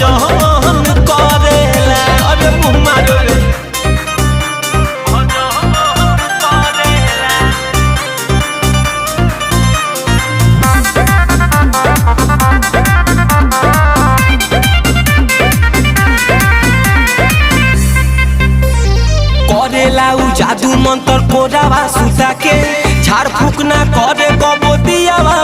भजन करेला। अरे मुँह मारो रे करेला उ जादू मंत्र कोरावा सुता के झाड़ फूक ना करे कबो दियावा